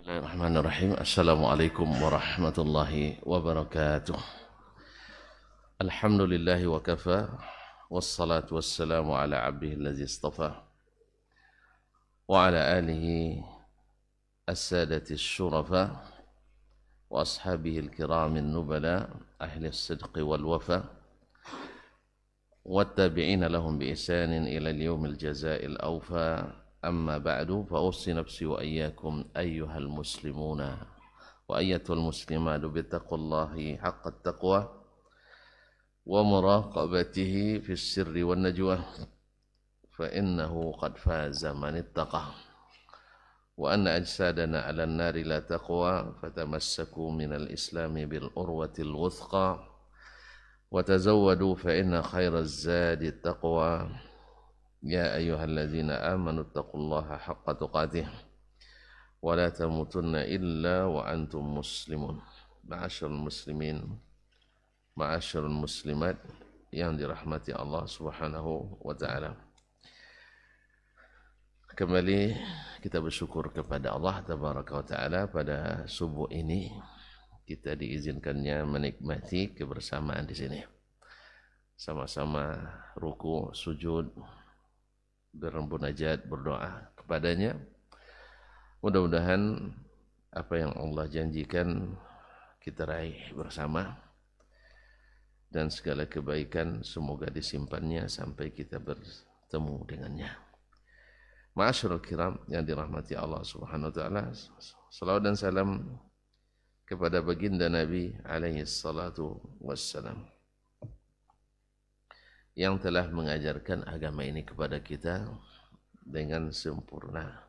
Bismillahirrahmanirrahim. Assalamualaikum warahmatullahi wabarakatuh. Alhamdulillahi wa kafa. Wassalatu wassalamu ala abdihi allazi istafa. Wa ala alihi as-sadati syurafa. Wa ashabihi al-kiramin nubala. Ahli as-sidqi wal wafa. Wa tabi'ina lahum bi ihsanin ila al-yawmil jaza'il awfa. أما بعد فأوصي نفسي وإياكم أيها المسلمون وأيتها المسلمات بتقوى الله حق التقوى ومراقبته في السر والنجوى فإنه قد فاز من اتقى وأن أجسادنا على النار لا تقوى فتمسكوا من الإسلام بالأروة الوثقى وتزودوا فإن خير الزاد التقوى يا أيها الذين آمنوا اتقوا الله حق تقاته ولا تموتن إلا وأنتم مسلمون. Ma'asyiral muslimin, ma'asyiral muslimat yang dirahmati Allah Subhanahu wa taala. Kembali kita bersyukur kepada Allah tabaraka wa taala pada subuh ini kita diizinkannya menikmati kebersamaan di sini. Sama-sama ruku, sujud, bermunajat, berdoa kepadanya. Mudah-mudahan apa yang Allah janjikan kita raih bersama dan segala kebaikan semoga disimpannya sampai kita bertemu dengannya. Ma'asyiral kiram yang dirahmati Allah Subhanahu wa taala, salawat dan salam kepada baginda Nabi alaihi salatu wassalam yang telah mengajarkan agama ini kepada kita dengan sempurna.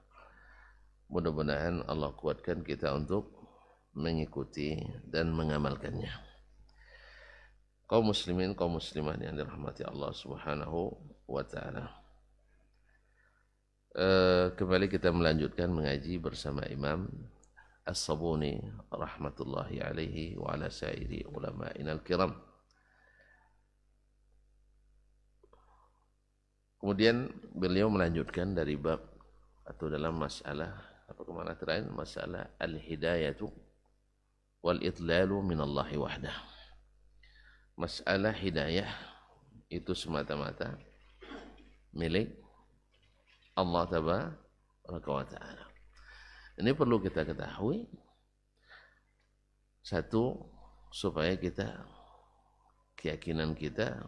Mudah-mudahan Allah kuatkan kita untuk mengikuti dan mengamalkannya. Kaum muslimin, kaum muslimat yang dirahmati Allah Subhanahu wa taala. Kembali kita melanjutkan mengaji bersama Imam As-Sabuni rahmatullahi alaihi wa ala sairi ulama'inal kiram. Kemudian beliau melanjutkan dari bab atau dalam masalah apa kemana terakhir, masalah al-hidayatu wal idlalu minallahi wahdah. Masalah hidayah itu semata-mata milik Allah tabaraka wa taala. Ini perlu kita ketahui, satu, supaya keyakinan kita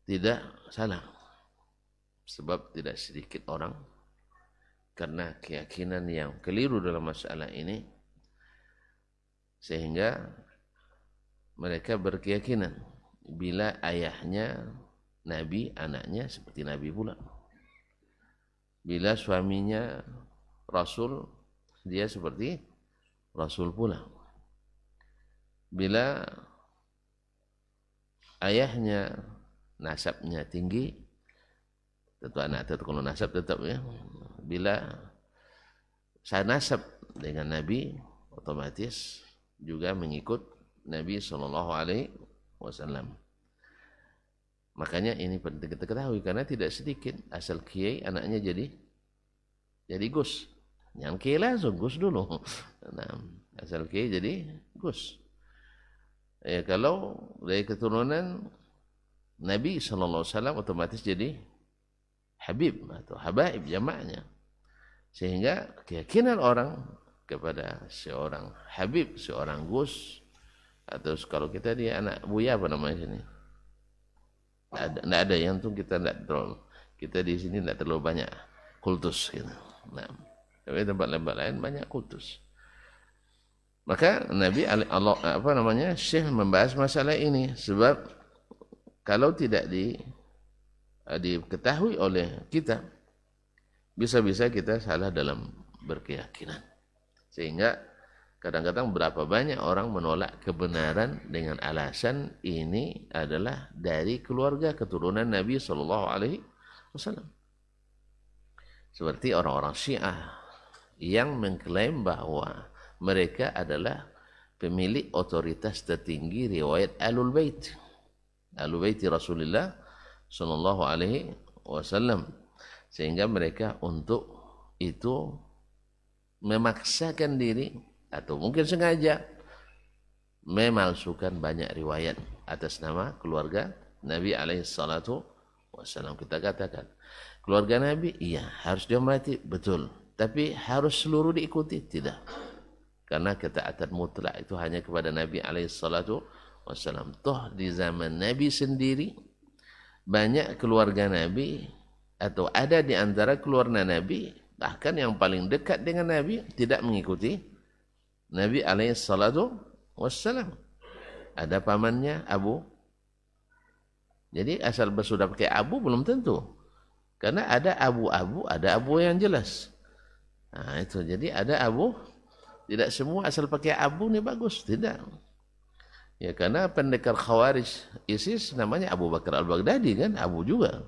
tidak salah, sebab tidak sedikit orang karena keyakinan yang keliru dalam masalah ini sehingga mereka berkeyakinan bila ayahnya Nabi, anaknya seperti Nabi pula. Bila suaminya Rasul, dia seperti Rasul pula. Bila ayahnya nasabnya tinggi, tentu anak tetap kalau nasab tetap ya. Bila saya nasab dengan Nabi, otomatis juga mengikut Nabi Shallallahu Alaihi Wasallam. Makanya ini penting kita ketahui karena tidak sedikit asal kiai anaknya jadi Gus. Yang kiai langsung Gus dulu. Nah, asal kiai jadi Gus. Ya kalau dari keturunan Nabi SAW otomatis jadi Habib atau Habaib jamaknya. Sehingga keyakinan orang kepada seorang Habib, seorang Gus, atau kalau kita dia anak Buya apa namanya sini? Tidak ada yang tuh kita tidak terlalu, kita di sini tidak terlalu banyak kultus gitu. Nah, tapi tempat-tempat lain banyak kultus. Maka Nabi Allah Syekh membahas masalah ini sebab kalau tidak diketahui oleh kita, bisa-bisa kita salah dalam berkeyakinan. Sehingga kadang-kadang berapa banyak orang menolak kebenaran dengan alasan ini adalah dari keluarga keturunan Nabi Sallallahu Alaihi Wasallam. Seperti orang-orang Syiah yang mengklaim bahwa mereka adalah pemilik otoritas tertinggi riwayat Ahlul Bait. Ahlul Bait Rasulullah Sallallahu Alaihi Wasallam, sehingga mereka untuk itu memaksakan diri atau mungkin sengaja memalsukan banyak riwayat atas nama keluarga Nabi alaihi salatu wassalam. Kita katakan keluarga Nabi iya harus dihormati, betul, tapi harus seluruh diikuti? Tidak, karena ketaatan mutlak itu hanya kepada Nabi alaihi salatu wassalam. Toh di zaman Nabi sendiri banyak keluarga Nabi atau ada di antara keluarga Nabi bahkan yang paling dekat dengan Nabi tidak mengikuti Nabi alaihi salatu wassalam. Ada pamannya Abu. Jadi asal sudah pakai Abu belum tentu. Karena ada Abu-Abu, ada Abu yang jelas. Nah itu, jadi ada Abu. Tidak semua asal pakai Abu ini bagus, tidak. Ya karena pendekar Khawarij ISIS namanya Abu Bakar al-Baghdadi kan, Abu juga.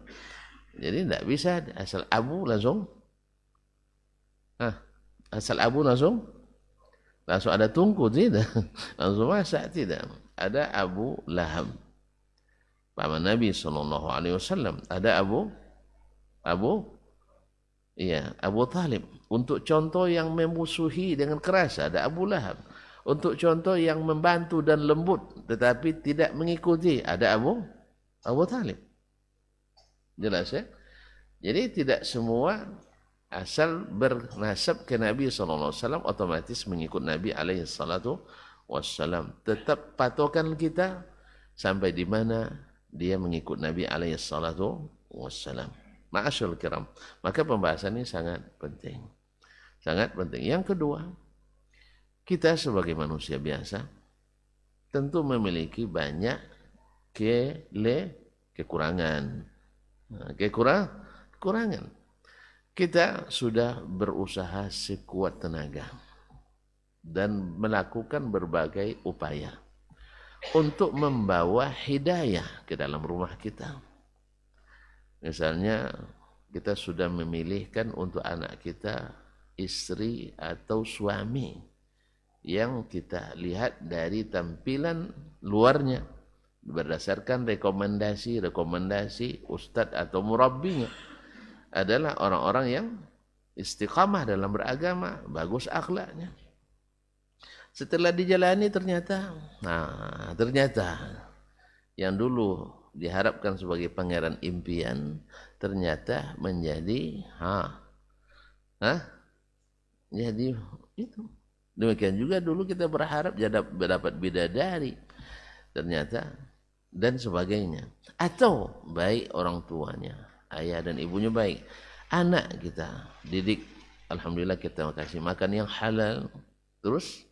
Jadi tidak bisa asal Abu langsung. Asal Abu langsung ada tungku, tidak. Langsung masak, tidak. Ada Abu Lahab, paman Nabi SAW. Ada Abu Talib. Untuk contoh yang memusuhi dengan keras ada Abu Lahab. Untuk contoh yang membantu dan lembut tetapi tidak mengikuti ada Abu Talib. Jelas ya? Jadi tidak semua asal bernasab ke Nabi SAW otomatis mengikut Nabi SAW. Tetap patokan kita sampai di mana dia mengikut Nabi SAW. Ma'asyul kiram. Maka pembahasan ini sangat penting. Sangat penting. Yang kedua, kita sebagai manusia biasa tentu memiliki banyak kekurangan. Kekurangan. Kita sudah berusaha sekuat tenaga dan melakukan berbagai upaya untuk membawa hidayah ke dalam rumah kita. Misalnya kita sudah memilihkan untuk anak kita istri atau suami yang kita lihat dari tampilan luarnya berdasarkan rekomendasi ustadz atau murabbinya adalah orang-orang yang istiqamah dalam beragama, bagus akhlaknya. Setelah dijalani ternyata yang dulu diharapkan sebagai pangeran impian ternyata menjadi jadi itu. Demikian juga dulu kita berharap dapat bidadari ternyata dan sebagainya. Atau baik orang tuanya, ayah dan ibunya baik, anak kita didik, alhamdulillah kita kasih makan yang halal, terus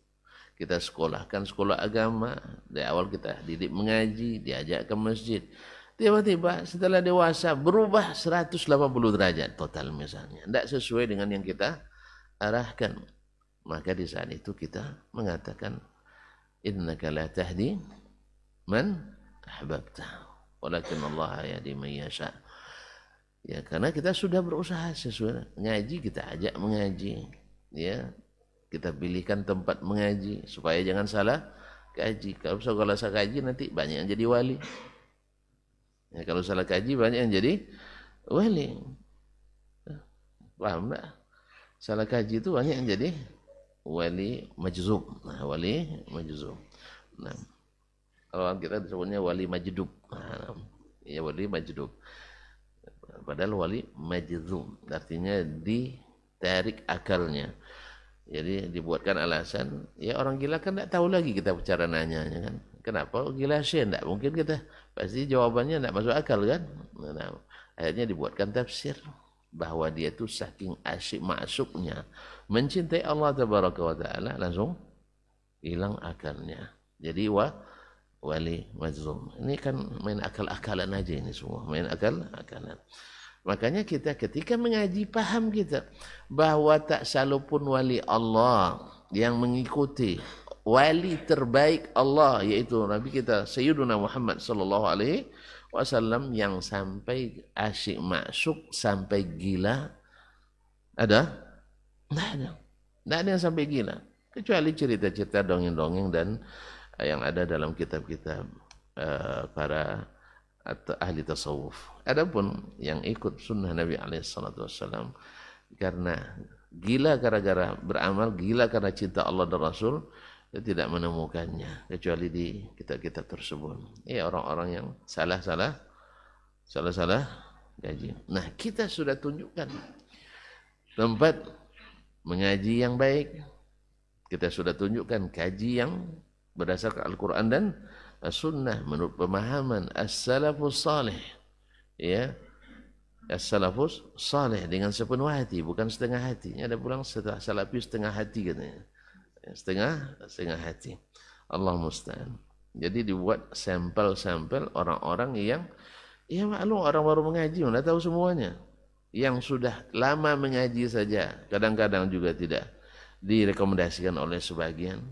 kita sekolahkan sekolah agama, dari awal kita didik mengaji, diajak ke masjid. Tiba-tiba setelah dewasa berubah 180 derajat total misalnya, tidak sesuai dengan yang kita arahkan. Maka di saat itu kita mengatakan innaka la tahdi man ahbabta walakin Allah yahdi man yasha. Ya karena kita sudah berusaha sesuai ngaji, kita ajak mengaji, ya kita pilihkan tempat mengaji supaya jangan salah kaji. Kalau salah kaji nanti banyak yang jadi wali. Ya, kalau salah kaji banyak yang jadi wali. Paham tak? Salah kaji itu banyak yang jadi wali majzub. Nah, wali majzub. Nah, kalau kita disebutnya wali majdub. Nah, ya wali majdub. Padahal wali majzub artinya ditarik akalnya. Jadi dibuatkan alasan, ya orang gila kan tidak tahu lagi kita bicara nanyanya kan. Kenapa gila sih? Tidak mungkin kita. Pasti jawabannya tidak masuk akal kan. Nah, akhirnya dibuatkan tafsir bahwa dia itu saking asyik masuknya mencintai Allah Tabaraka wa Ta'ala langsung hilang akalnya. Jadi wali majzum. Ini kan main akal-akalan aja ini semua, main akal-akalan. Makanya kita ketika mengaji paham kita bahwa tak salupun wali Allah yang mengikuti wali terbaik Allah yaitu Nabi kita Sayyiduna Muhammad sallallahu alaihi wasallam yang sampai asyik masuk sampai gila ada? Tidak ada. Tidak ada yang sampai gila kecuali cerita-cerita dongeng-dongeng dan yang ada dalam kitab-kitab para atau ahli tasawuf. Adapun yang ikut sunnah Nabi alaihissalam karena gila gara-gara beramal, gila karena cinta Allah dan Rasul, dia tidak menemukannya kecuali di kitab-kitab tersebut. Orang-orang yang salah gaji. Nah, kita sudah tunjukkan tempat mengaji yang baik. Kita sudah tunjukkan kaji yang berdasarkan Al-Quran dan As-Sunnah menurut pemahaman As-Salafus Salih. Ya, As-Salafus Salih dengan sepenuh hati, bukan setengah hati. Ada pulang setelah Salafis setengah hati katanya. Setengah hati. Allah musta'an. Jadi dibuat sampel-sampel orang-orang yang ya maklum orang baru mengaji, mana tahu semuanya. Yang sudah lama mengaji saja, kadang-kadang juga tidak direkomendasikan oleh sebagian.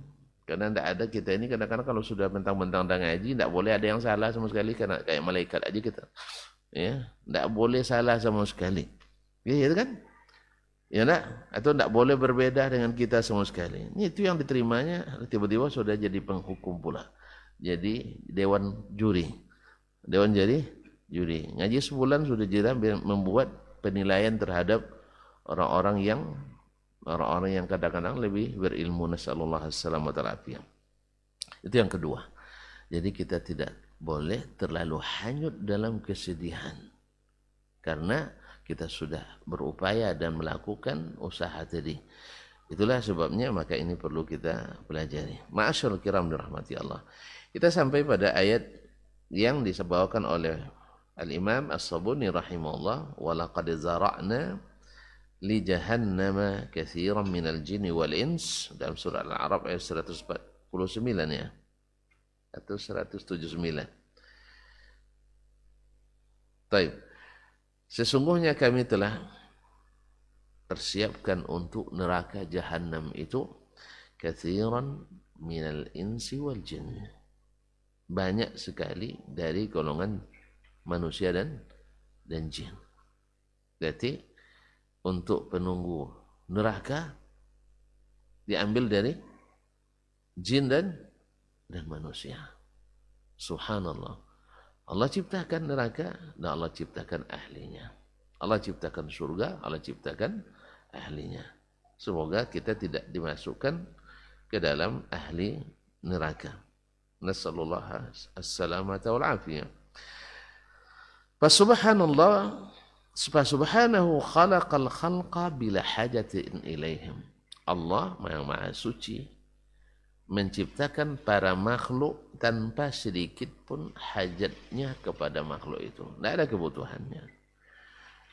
Karena tidak ada kita ini kadang-kadang kalau sudah mentang-mentang dah ngaji, tidak boleh ada yang salah sama sekali karena kayak malaikat aja kita. Ya, tidak boleh salah sama sekali. Ya, kan? Ya enggak? Atau tidak boleh berbeda dengan kita sama sekali. Ini itu yang diterimanya tiba-tiba sudah jadi penghukum pula. Jadi dewan juri. Ngaji sebulan sudah jadi membuat penilaian terhadap orang-orang yang kadang-kadang lebih berilmu, nasallallahu alaihi wasallam. Itu yang kedua. Jadi kita tidak boleh terlalu hanyut dalam kesedihan. Karena kita sudah berupaya dan melakukan usaha tadi. Itulah sebabnya maka ini perlu kita pelajari. Ma'asyarul kiram dirahmati Allah. Kita sampai pada ayat yang disebawakan oleh Al-Imam As-Sabuni rahimahullah. وَلَقَدْ زَرَعْنَا لِجَهَنَّمَ كَثِيرًا مِنَ الْجِنِّ وَالْإِنسِ dalam surah Al-A'raf ayat 149 ya. Atau 179. Baik. Sesungguhnya kami telah persiapkan untuk neraka Jahannam itu katsiran minal insi wal jin. Banyak sekali dari golongan manusia dan jin. Berarti untuk penunggu neraka diambil dari jin dan manusia. Subhanallah. Allah ciptakan neraka dan Allah ciptakan ahlinya. Allah ciptakan surga, Allah ciptakan ahlinya. Semoga kita tidak dimasukkan ke dalam ahli neraka. Nasallallahu as-salamata wal afiyah. Subhanallah, subhanahu khalaqal khalqa bila hajatin ilaihim. Allah yang maha suci menciptakan para makhluk tanpa sedikit pun hajatnya kepada makhluk itu. Tidak ada kebutuhannya.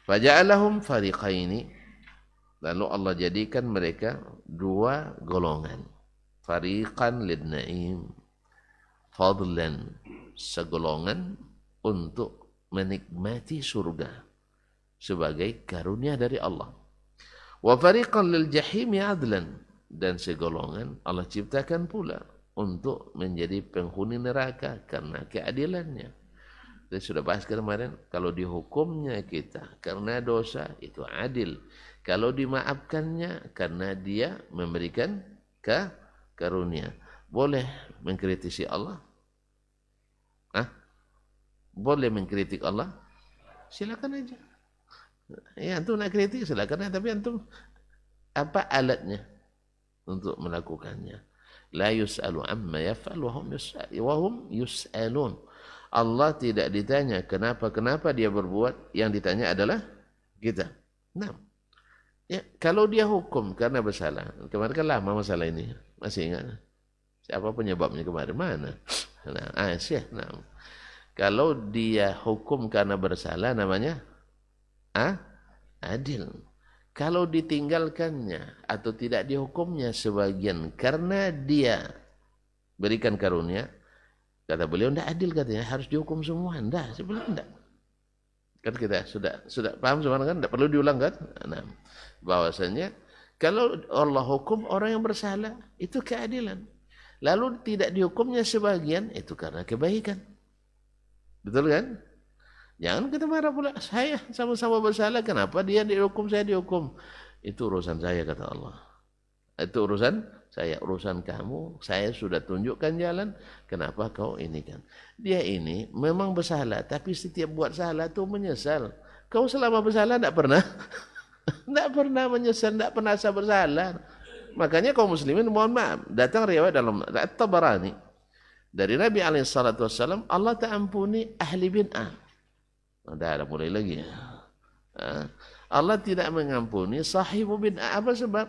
Faja'alahum fariqaini. Lalu Allah jadikan mereka dua golongan. Fariqan lid-na'im. Fadlan. Segolongan untuk menikmati surga. Sebagai karunia dari Allah. Wa fariqan lil-jahimi adlan. Dan segolongan Allah ciptakan pula untuk menjadi penghuni neraka karena keadilannya. Kita sudah bahas kemarin, kalau dihukumnya kita karena dosa itu adil. Kalau dimaafkannya karena dia memberikan karunia. Boleh mengkritisi Allah? Boleh mengkritik Allah? Silakan aja. Ya, antum nak kritik silakan, tapi antum apa alatnya untuk melakukannya? La yus'alu amma yaf'al wa hum yus'alun. Allah tidak ditanya kenapa dia berbuat, yang ditanya adalah kita. Nah, ya, kalau dia hukum karena bersalah, kemarin kan lama masalah ini, masih ingat? Siapa penyebabnya kemarin? Mana? Nah, Syekh. Nah, kalau dia hukum karena bersalah namanya adil. Kalau ditinggalkannya atau tidak dihukumnya sebagian karena dia berikan karunia, kata beliau tidak adil katanya, harus dihukum semua. Tidak, sebenarnya tidak. Kan kita sudah paham semua kan, tidak perlu diulang kan? Nah, bahwasanya kalau Allah hukum orang yang bersalah itu keadilan. Lalu tidak dihukumnya sebagian itu karena kebaikan. Betul kan? Jangan kita marah pula, saya sama-sama bersalah, kenapa dia dihukum, saya dihukum. Itu urusan saya, kata Allah. Itu urusan saya, urusan kamu. Saya sudah tunjukkan jalan, kenapa kau ini kan. Dia ini memang bersalah, tapi setiap buat salah itu menyesal. Kau selama bersalah tidak pernah Tidak pernah menyesal, tidak pernah rasa bersalah. Makanya kaum muslimin mohon maaf, datang riwayat dalam At-Tabarani dari Nabi SAW, Allah tak ampuni ahli bid'ah. Dah mulai lagi. Allah tidak mengampuni sahibu bid'ah. Apa sebab?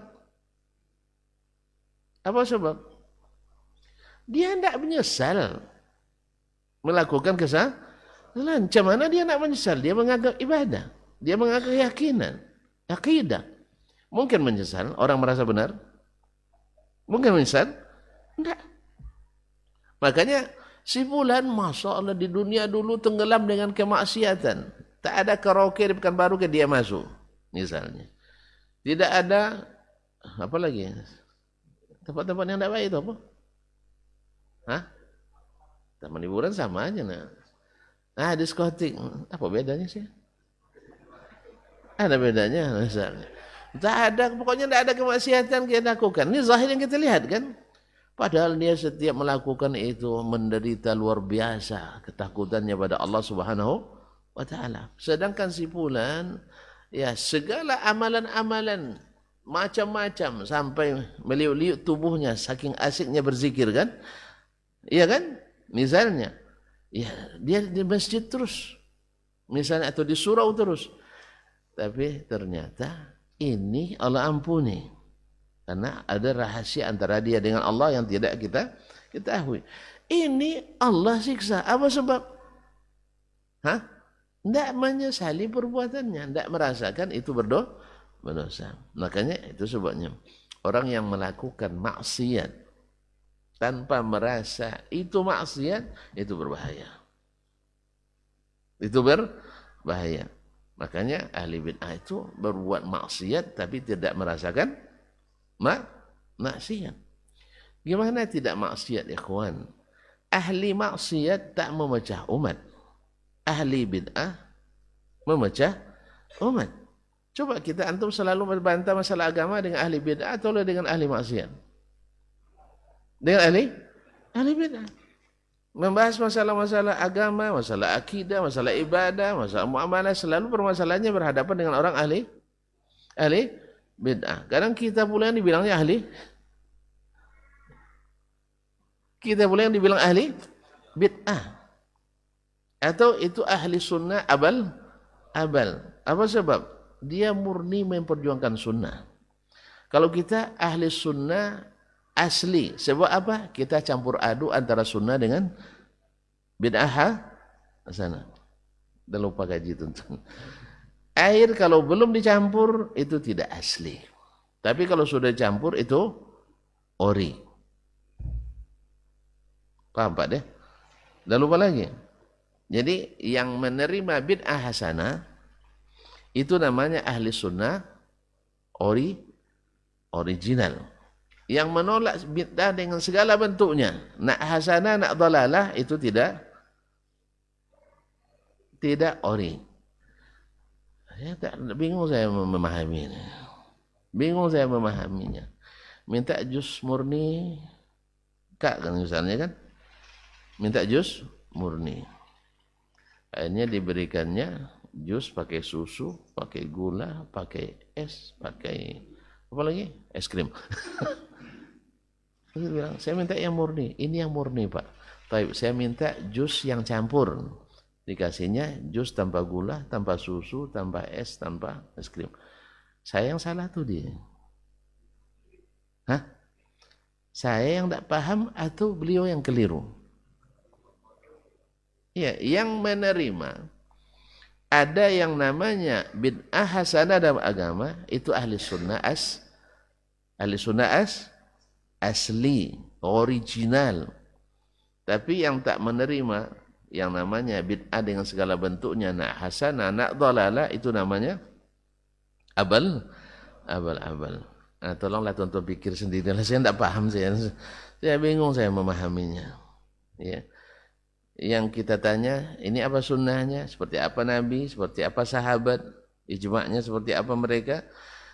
Apa sebab? Dia tidak menyesal melakukan kesalahan. Macam mana dia nak menyesal? Dia menganggap ibadah. Dia menganggap keyakinan. Akidah. Mungkin menyesal, orang merasa benar. Mungkin menyesal. Enggak. Makanya si fulan, Masya Allah, di dunia dulu tenggelam dengan kemaksiatan. Tak ada karaoke di Pekanbaru ke dia masuk. Misalnya. Tidak ada, apa lagi? Tempat-tempat yang tidak baik itu apa? Hah? Taman hiburan sama aja. Diskotik. Apa bedanya sih? Ada bedanya misalnya. Tak ada, pokoknya tidak ada kemaksiatan kita lakukan. Ini zahir yang kita lihat kan. Padahal dia setiap melakukan itu menderita luar biasa ketakutannya pada Allah Subhanahu wa taala. Sedangkan si fulan ya segala amalan-amalan macam-macam sampai meliuk-liuk tubuhnya saking asiknya berzikir kan? Iya kan? Misalnya, ya dia di masjid terus. Misalnya atau di surau terus. Tapi ternyata ini Allah ampuni. Karena ada rahasia antara dia dengan Allah yang tidak kita ketahui. Ini Allah siksa. Apa sebab? Tidak menyesali perbuatannya. Tidak merasakan itu berdosa. Makanya itu sebabnya. Orang yang melakukan maksiat tanpa merasa itu maksiat, itu berbahaya. Itu berbahaya. Makanya ahli bid'ah itu berbuat maksiat tapi tidak merasakan maksiat. Gimana tidak maksiat, ikhwan? Ahli maksiat tak memecah umat. Ahli bid'ah memecah umat. Coba kita antum selalu berbantah masalah agama dengan ahli bid'ah atau dengan ahli maksiat? Dengan ahli bid'ah. Membahas masalah-masalah agama, masalah akidah, masalah ibadah, masalah muamalah, selalu permasalahannya berhadapan dengan orang ahli bid'ah. Kadang kita pula yang dibilangnya ahli. Kita pula yang dibilang ahli bid'ah. Atau itu ahli sunnah abal. Apa sebab? Dia murni memperjuangkan sunnah. Kalau kita ahli sunnah asli. Sebab apa? Kita campur aduk antara sunnah dengan bid'ah sana. Dan lupa gaji tentu. Air kalau belum dicampur itu tidak asli. Tapi kalau sudah campur itu ori. Paham Pak deh? Dan lupa lagi. Jadi yang menerima bid'ah hasanah itu namanya ahli sunnah original. Yang menolak bid'ah dengan segala bentuknya, nak hasanah, nak dalalah, itu tidak ori. Bingung saya memahami ini. Bingung saya memahaminya. Minta jus murni, Kak kan misalnya kan, minta jus murni. Akhirnya diberikannya jus pakai susu, pakai gula, pakai es, pakai apa lagi? Es krim. Dia bilang, saya minta yang murni. Ini yang murni Pak. Baik, saya minta jus yang campur. Dikasihnya jus tanpa gula, tanpa susu, tanpa es, tanpa es krim. Saya yang salah tuh dia. Saya yang tidak paham atau beliau yang keliru? Ya, yang menerima ada yang namanya bid'ah hasanah dalam agama itu ahli sunnah asli, original. Tapi yang tak menerima yang namanya bid'ah dengan segala bentuknya, nak hasanah, nak dalalah, itu namanya abal. Tolonglah tonton pikir sendiri. Saya tidak paham, saya bingung saya memahaminya. Ya. Yang kita tanya, ini apa sunnahnya, seperti apa Nabi, seperti apa sahabat, ijma'nya seperti apa mereka.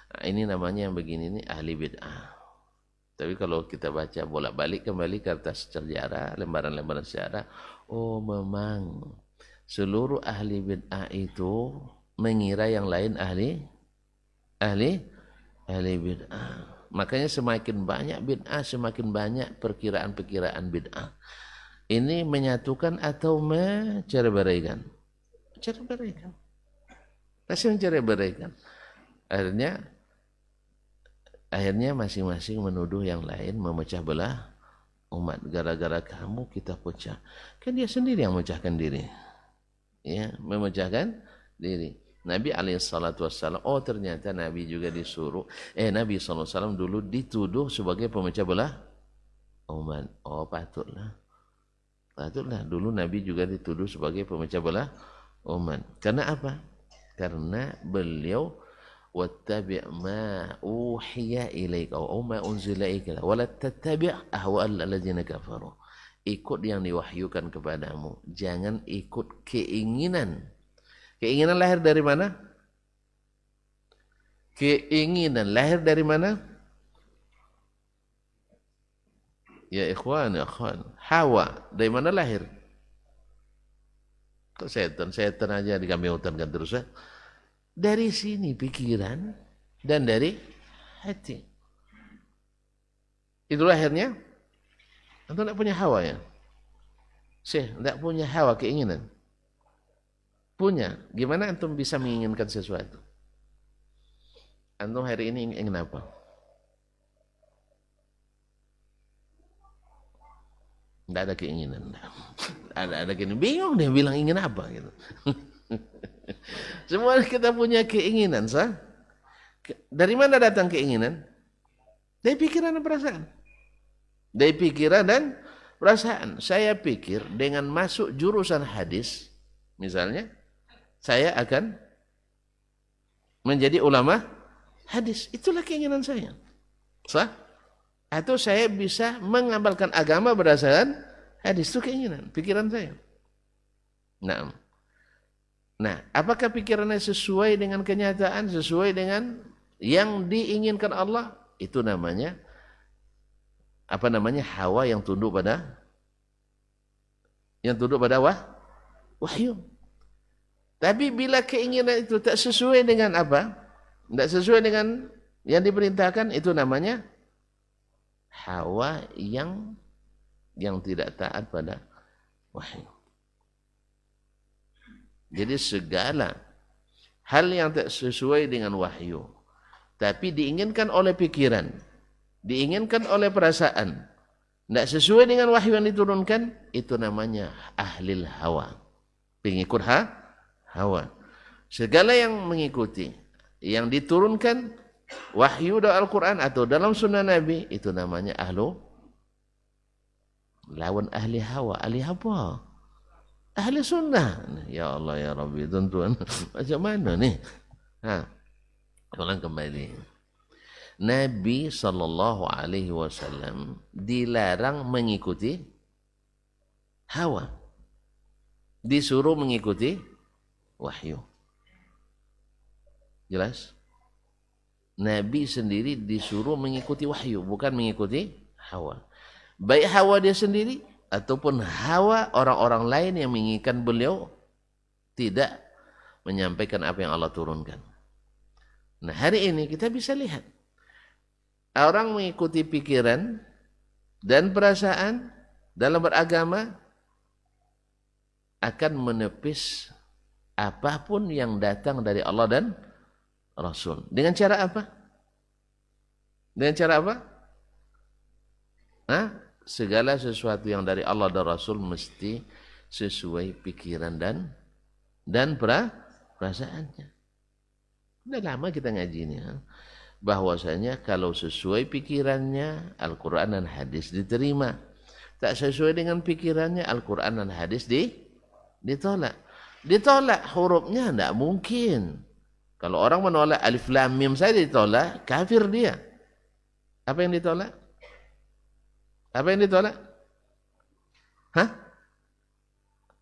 Nah, ini namanya yang begini ini ahli bid'ah. Tapi kalau kita baca bolak-balik kembali kertas sejarah, lembaran-lembaran sejarah, oh memang seluruh ahli bid'ah itu mengira yang lain ahli ahli bid'ah. Makanya semakin banyak bid'ah, semakin banyak perkiraan-perkiraan bid'ah. Ini menyatukan atau mencerai-beraikan? Mencerai-beraikan. Pasti mencerai-beraikan. Akhirnya masing-masing menuduh yang lain, memecah belah umat. Gara-gara kamu kita pecah. Kan dia sendiri yang memecahkan diri. Ya, memecahkan diri. Nabi SAW, oh ternyata Nabi juga disuruh, Nabi SAW dulu dituduh sebagai pemecah belah umat. Oh patutlah. Dulu Nabi juga dituduh sebagai pemecah belah umat. Karena apa? Karena beliau wattabi' ma uhiya ilaika wa ma unzila ilaika wa la tattabi' ahwa'al ladzina kafaru. Ikut yang diwahyukan kepadamu, jangan ikut keinginan. Keinginan lahir dari mana? Keinginan lahir dari mana? Ya ikhwan, Hawa. Dari mana lahir? Kok setan aja digameutan kan terus ya? Dari sini pikiran dan dari hati. Itu lahirnya. Antum tidak punya hawa ya? Tidak punya hawa keinginan. Punya. Gimana antum bisa menginginkan sesuatu? Antum hari ini ingin apa? Tidak ada keinginan. Ada keinginan. Bingung dia bilang ingin apa gitu. Semua kita punya keinginan, sah? Dari mana datang keinginan? Dari pikiran dan perasaan. Dari pikiran dan perasaan. Saya pikir dengan masuk jurusan hadis, misalnya, saya akan menjadi ulama hadis. Itulah keinginan saya. Sah? Atau saya bisa mengamalkan agama berdasarkan hadis. Itu keinginan, pikiran saya. Nah, apakah pikirannya sesuai dengan kenyataan, sesuai dengan yang diinginkan Allah? Itu namanya hawa yang tunduk pada wahyu. Tapi bila keinginan itu tak sesuai dengan apa? Tidak sesuai dengan yang diperintahkan, itu namanya hawa yang tidak taat pada wahyu. Jadi segala hal yang tak sesuai dengan wahyu, tapi diinginkan oleh pikiran, diinginkan oleh perasaan, tidak sesuai dengan wahyu yang diturunkan, itu namanya ahlil hawa, pengikut hawa. Segala yang mengikuti yang diturunkan wahyu dalam Al-Quran atau dalam sunnah Nabi, itu namanya lawan ahli hawa. Ahli apa? Ahli sunnah. Ya Allah ya Rabbi, tuan-tuan, macam mana nih? Ulang kembali. Nabi SAW dilarang mengikuti hawa, disuruh mengikuti wahyu. Jelas? Nabi sendiri disuruh mengikuti wahyu, bukan mengikuti hawa. Baik hawa dia sendiri ataupun hawa orang-orang lain yang menginginkan beliau tidak menyampaikan apa yang Allah turunkan. Nah, hari ini kita bisa lihat orang mengikuti pikiran dan perasaan dalam beragama akan menepis apapun yang datang dari Allah dan Rasul. Dengan cara apa? Segala sesuatu yang dari Allah dan Rasul mesti sesuai pikiran dan perasaannya. Sudah lama kita ngaji ini, bahwasanya kalau sesuai pikirannya Al-Quran dan hadis diterima, tak sesuai dengan pikirannya Al-Quran dan hadis ditolak. Hurufnya tidak mungkin. Kalau orang menolak alif lam mim saja ditolak, kafir dia. Apa yang ditolak? Apa yang ditolak?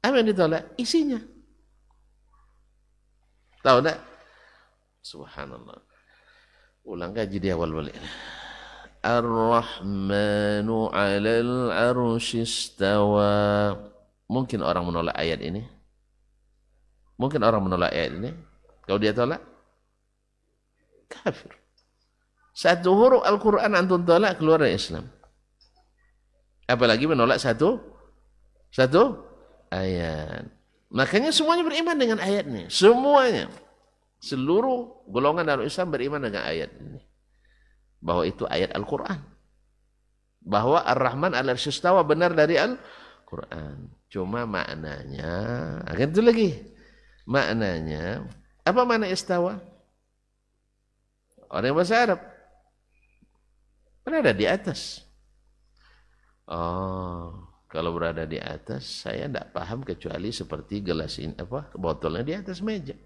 Apa yang ditolak? Isinya. Tahu tak? Subhanallah. Ulang kaji di awal balik. Ar-Rahmanu 'alal 'arsy istawa. Mungkin orang menolak ayat ini? Kalau dia tolak? Kafir. Satu huruf Al-Quran antum tolak, keluar dari Islam. Apalagi menolak satu ayat. Makanya semuanya beriman dengan ayat ini. Semuanya. Seluruh golongan dalam Islam beriman dengan ayat ini. Bahwa itu ayat Al-Quran. Bahwa Ar-Rahman al-Arsy istawa benar dari Al-Quran. Cuma maknanya, akan itu lagi. Maknanya, apa makna istawa? Orang yang bahasa Arab. Berada di atas. Oh, kalau berada di atas, saya tidak paham kecuali seperti gelas ini, botolnya di atas meja.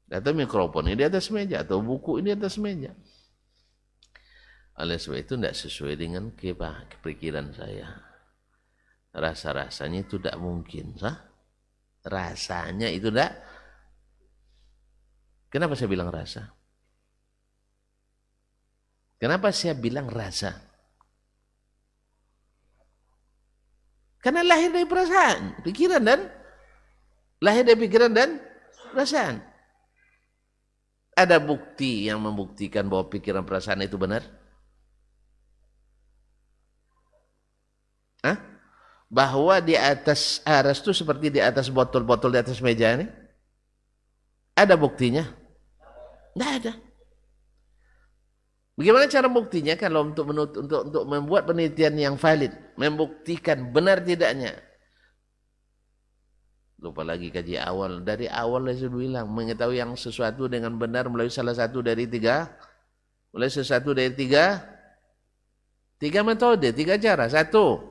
Atau mikrofon ini di atas meja, atau buku ini di atas meja. Oleh sebab itu tidak sesuai dengan kepikiran saya. Rasa-rasanya itu tidak mungkin, sah? Rasanya itu tidak. Kenapa saya bilang rasa? Kenapa saya bilang rasa? Karena lahir dari perasaan, pikiran dan perasaan. Ada bukti yang membuktikan bahwa pikiran perasaan itu benar? Hah? Bahwa di atas aras itu seperti di atas botol-botol di atas meja ini? Ada buktinya? Tidak ada. Bagaimana cara buktinya? Kalau untuk membuat penelitian yang valid, membuktikan benar tidaknya. Lupa lagi kaji awal. Dari awal saya bilang, mengetahui yang sesuatu dengan benar melalui salah satu dari tiga. Melalui sesuatu dari tiga metode, tiga cara. Satu,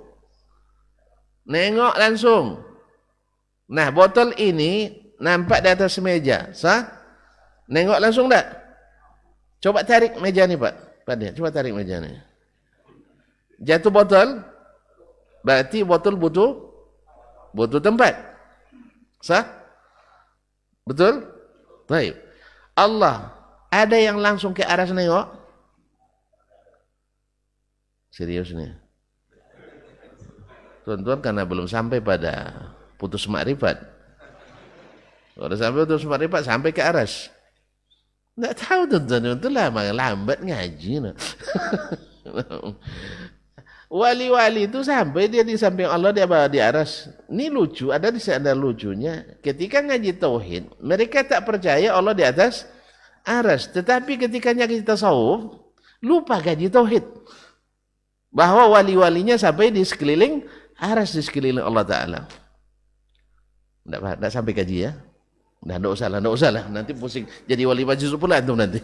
nengok langsung. Nah, botol ini nampak di atas meja. Sah? Nengok langsung tak? Coba tarik meja ni Pak. Coba tarik meja ni. Jatuh botol, berarti botol butuh tempat. Sah? Betul? Baik. Allah, ada yang langsung ke arah nengok? Serius nih. Tuan-tuan karena belum sampai pada putus makrifat. Kalau sampai putus makrifat, sampai ke aras. Tidak tahu tuan-tuan, itu lambat ngaji. Wali-wali itu sampai dia di samping Allah, dia di aras. Ini lucu, ada lucunya. Ketika ngaji tauhid, mereka tak percaya Allah di atas aras. Tetapi ketika ngaji tasawuf, lupa ngaji tauhid. Bahwa wali-walinya sampai di sekeliling aras, di sekeliling Allah Ta'ala. Tidak sampai kaji ya. Nah, tidak usah lah. Nanti pusing. Jadi wali majus pula antum nanti.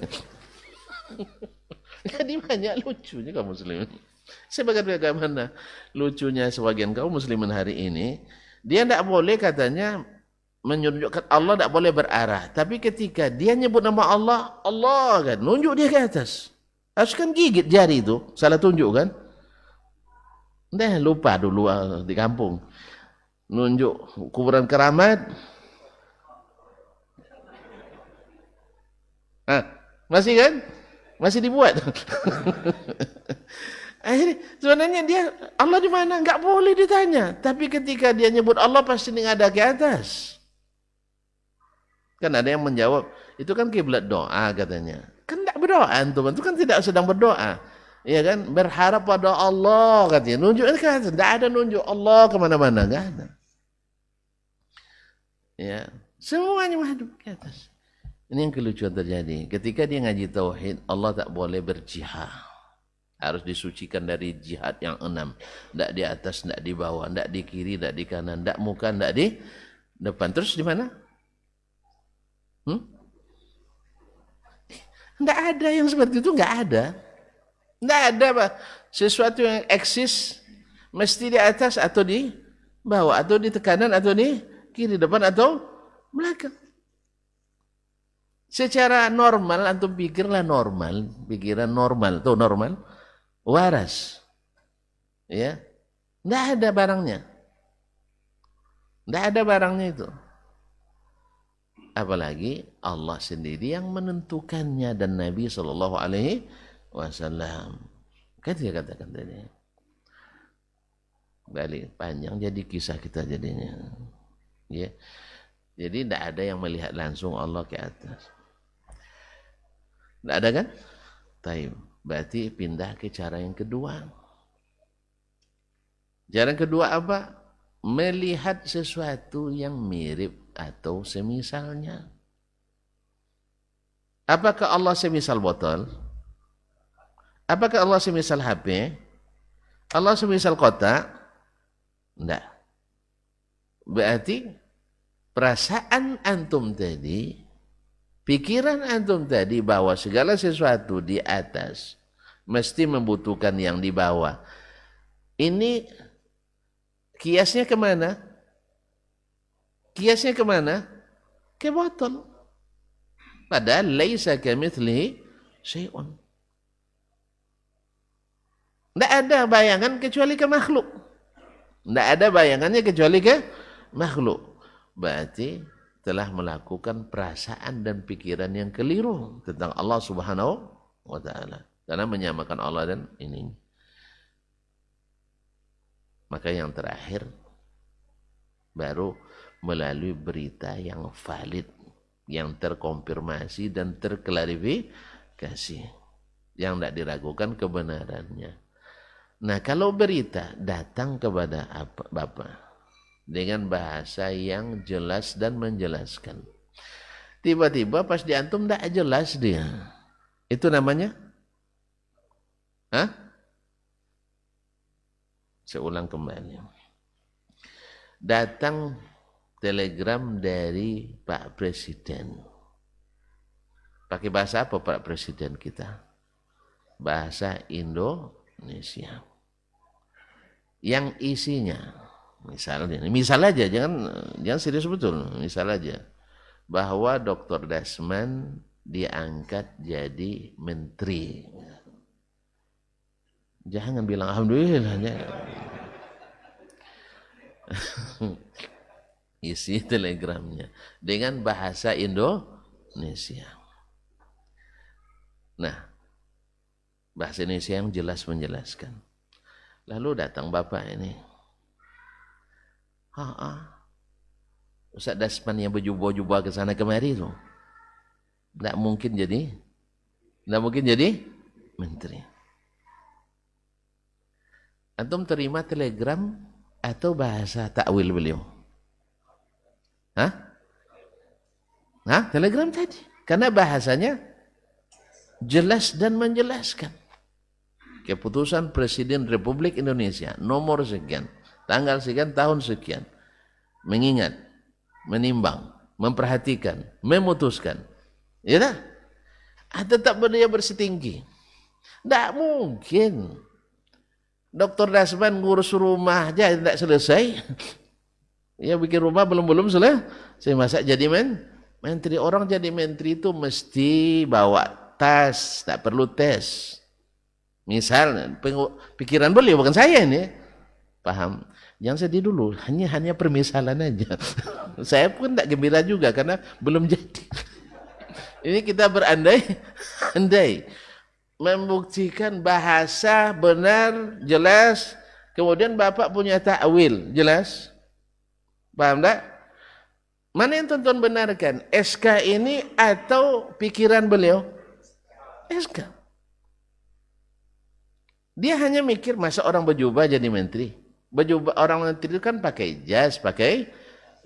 Jadi banyak lucunya kaum muslimin. Sebagaimana lucunya sebagian kaum muslimin hari ini, dia tidak boleh katanya menunjukkan Allah, tidak boleh berarah. Tapi ketika dia nyebut nama Allah, Allah kan nunjuk dia ke atas. Harus kan gigit jari itu, salah tunjuk kan? Dah lupa dulu di kampung. Nunjuk kuburan keramat. Masih kan? Masih dibuat. Akhirnya sebenarnya dia Allah di mana? Enggak boleh ditanya. Tapi ketika dia nyebut Allah pasti ada ke atas. Kan ada yang menjawab, itu kan kiblat doa katanya. Kan enggak berdoa antum, itu kan tidak sedang berdoa. Ya kan? Berharap pada Allah katanya. Nunjuk ke atas. Enggak ada nunjuk Allah kemana-mana, enggak ada. Ya, semuanya menghadap ke atas. Ini yang kelucuan terjadi. Ketika dia ngaji tauhid, Allah tak boleh berjihad. Harus disucikan dari jihad yang 6. Tidak di atas, tidak di bawah, tidak di kiri, tidak di kanan, tidak muka, tidak di depan. Terus di mana? Tidak ada yang seperti itu, tidak ada. Tidak ada Pak. Sesuatu yang eksis mesti di atas atau di bawah, atau di kanan atau di kiri, depan atau belakang. Secara normal, antum pikirlah normal, pikiran normal, tuh normal, waras, ya, tidak ada barangnya, tidak ada barangnya itu. Apalagi Allah sendiri yang menentukannya dan Nabi Shallallahu Alaihi Wasallam. Kan dia katakan tadi. Balik panjang jadi kisah kita jadinya, ya. Jadi tidak ada yang melihat langsung Allah ke atas. Tidak ada kan? Taib. Berarti pindah ke cara yang kedua. Cara yang kedua apa? Melihat sesuatu yang mirip atau semisalnya. Apakah Allah semisal botol? Apakah Allah semisal HP? Allah semisal kotak? Tidak. Berarti perasaan antum tadi, pikiran antum tadi bahwa segala sesuatu di atas mesti membutuhkan yang di bawah. Ini kiasnya kemana? Kiasnya kemana? Ke botol. Padahal laisa kamitslihi syai'un. Tidak ada bayangan kecuali ke makhluk. Tidak ada bayangannya kecuali ke makhluk. Berarti telah melakukan perasaan dan pikiran yang keliru tentang Allah Subhanahu wa ta'ala. Karena menyamakan Allah dan ini. Maka yang terakhir baru melalui berita yang valid, yang terkonfirmasi dan terklarifikasi, yang tidak diragukan kebenarannya. Nah, kalau berita datang kepada Bapak dengan bahasa yang jelas dan menjelaskan, tiba-tiba pas diantum tidak jelas dia, itu namanya? Hah? Saya ulang kembali. Datang telegram dari Pak Presiden. Pakai bahasa apa Pak Presiden kita? Bahasa Indonesia. Yang isinya, misal aja, jangan serius betul, misal aja, bahwa Dr. Dasman diangkat jadi menteri. Jangan bilang alhamdulillahnya. Isi telegramnya dengan bahasa Indonesia. Nah, bahasa Indonesia yang jelas menjelaskan. Lalu datang Bapak ini. Ustaz Dasman yang berjubah-jubah ke sana kemari itu. Tidak mungkin jadi menteri. Antum terima telegram atau bahasa takwil beliau? Telegram tadi. Karena bahasanya jelas dan menjelaskan. Keputusan Presiden Republik Indonesia nomor sekian, tanggal sekian, tahun sekian. Mengingat, menimbang, memperhatikan, memutuskan. Ya tak? Tetap beliau bersetinggi. Tidak mungkin Dr. Dasman ngurus rumah aja tidak selesai. Ya bikin rumah belum selesai. Masa jadi menteri. Orang jadi menteri itu mesti bawa tas, tak perlu tes. Misal pikiran beliau, bukan saya ini. Paham? Jangan sedih dulu, hanya permisalan aja. Saya pun tak gembira juga karena belum jadi. Ini kita berandai-andai membuktikan bahasa benar, jelas. Kemudian Bapak punya takwil, jelas. Paham tak? Mana yang tonton benarkan? SK ini atau pikiran beliau? SK. Dia hanya mikir masa orang berjubah jadi menteri. Berjubah orang menteri itu kan pakai jas, pakai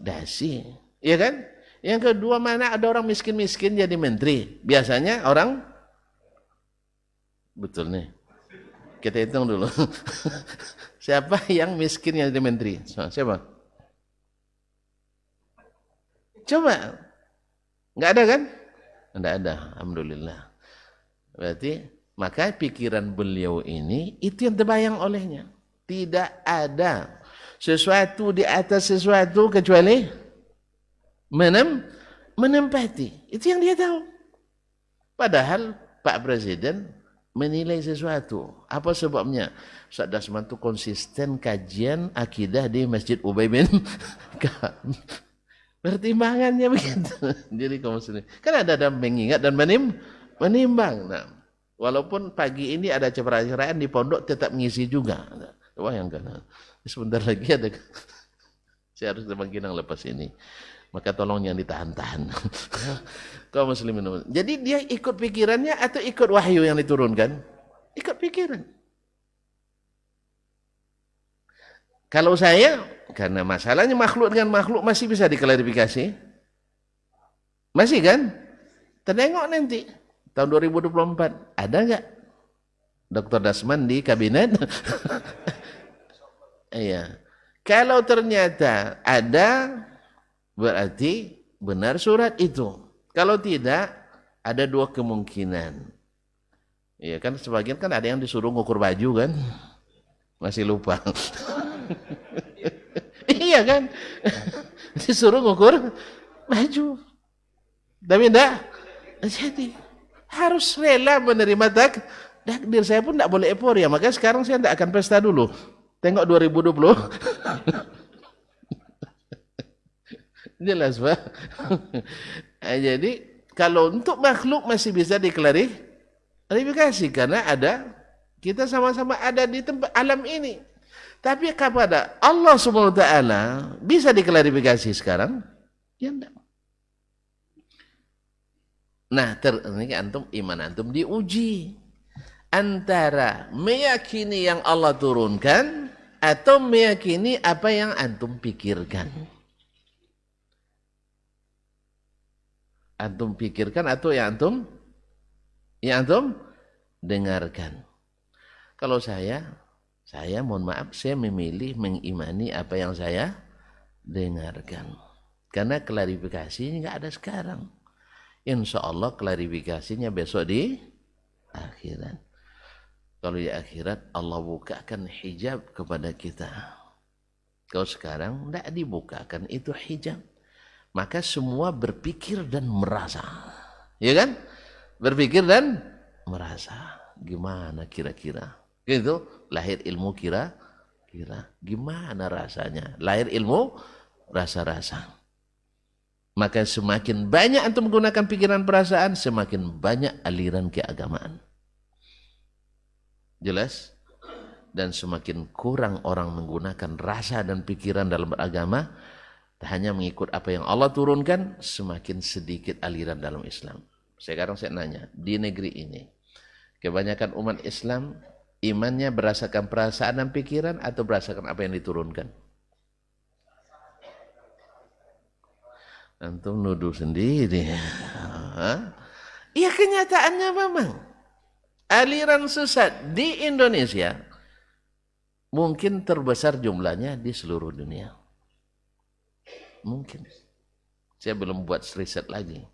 dasi. Iya kan? Yang kedua, mana ada orang miskin-miskin jadi menteri? Biasanya orang, betul nih. Kita hitung dulu. Siapa yang miskin yang jadi menteri? Siapa? Coba. Enggak ada kan? Enggak ada. Alhamdulillah. Berarti maka pikiran beliau ini itu yang terbayang olehnya. Tidak ada sesuatu di atas sesuatu kecuali menempati. Itu yang dia tahu. Padahal Pak Presiden menilai sesuatu. Apa sebabnya? Ustaz Dasman itu konsisten kajian akidah di Masjid Ubay bin Ka'ab. Pertimbangannya begitu. Jadi kaum muslimin. Kan ada mengingat dan menimbang. Nah, walaupun pagi ini ada cerai-ceraian di pondok tetap ngisi juga. Wah yang kan. Sebentar lagi ada. Saya harus Bang Kinang lepas ini. Maka tolong jangan ditahan-tahan. Kaum muslimin. Jadi dia ikut pikirannya atau ikut wahyu yang diturunkan? Ikut pikiran. Kalau saya, karena masalahnya makhluk dengan makhluk masih bisa diklarifikasi. Masih kan? Tengok nanti, tahun 2024, ada nggak Dr. Dasman di kabinet? Iya. Kalau ternyata ada, berarti benar surat itu. Kalau tidak, ada dua kemungkinan. Iya kan, sebagian kan ada yang disuruh ngukur baju kan, masih lupa. Iya kan, disuruh ngukur baju, tapi enggak. Jadi harus rela menerima takdir. Saya pun enggak boleh euforia, maka sekarang saya enggak akan pesta dulu. Tengok 2020. Jelas Pak. Jadi kalau untuk makhluk masih bisa diklarifikasi karena ada, kita sama-sama ada di tempat alam ini. Tapi kepada Allah Subhanahu wa taala bisa diklarifikasi sekarang? Ya enggak. Nah, ini antum iman antum diuji antara meyakini yang Allah turunkan atau meyakini apa yang antum pikirkan. Antum pikirkan atau yang antum dengarkan. Kalau saya mohon maaf, saya memilih mengimani apa yang saya dengarkan. Karena klarifikasinya nggak ada sekarang. Insya Allah klarifikasinya besok di akhirat. Kalau di akhirat Allah bukakan hijab kepada kita. Kalau sekarang tidak dibukakan itu hijab. Maka semua berpikir dan merasa. Ya kan? Berpikir dan merasa. Gimana kira-kira? Gitu, lahir ilmu kira-kira. Gimana rasanya? Lahir ilmu rasa-rasa. Maka semakin banyak antum menggunakan pikiran perasaan, semakin banyak aliran keagamaan. Jelas? Dan semakin kurang orang menggunakan rasa dan pikiran dalam beragama, hanya mengikut apa yang Allah turunkan, semakin sedikit aliran dalam Islam. Sekarang saya nanya, di negeri ini, kebanyakan umat Islam imannya berdasarkan perasaan dan pikiran atau berdasarkan apa yang diturunkan? Antum nuduh sendiri. Iya, kenyataannya memang aliran sesat di Indonesia mungkin terbesar jumlahnya di seluruh dunia. Mungkin. Saya belum buat riset lagi.